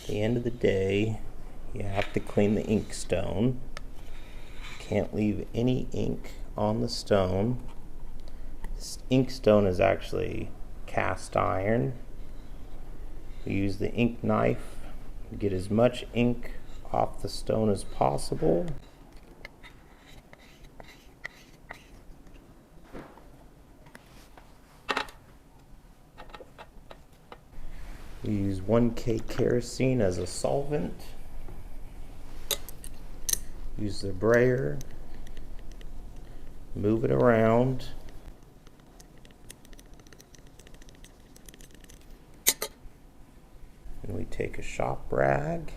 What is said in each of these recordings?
the end of the day, you have to clean the ink stone. Can't leave any ink on the stone. This ink stone is actually cast iron. We use the ink knife to get as much ink off the stone as possible. We use 1K kerosene as a solvent. Use the brayer, move it around. And we take a shop rag.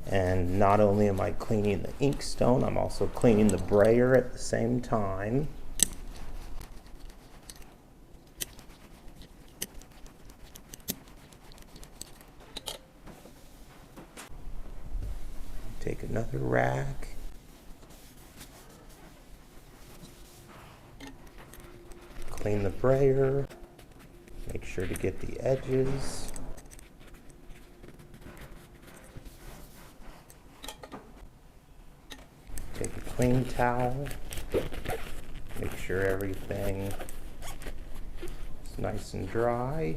And not only am I cleaning the ink stone, I'm also cleaning the brayer at the same time. Take another rag. Clean the brayer. Make sure to get the edges. Take a clean towel. Make sure everything is nice and dry.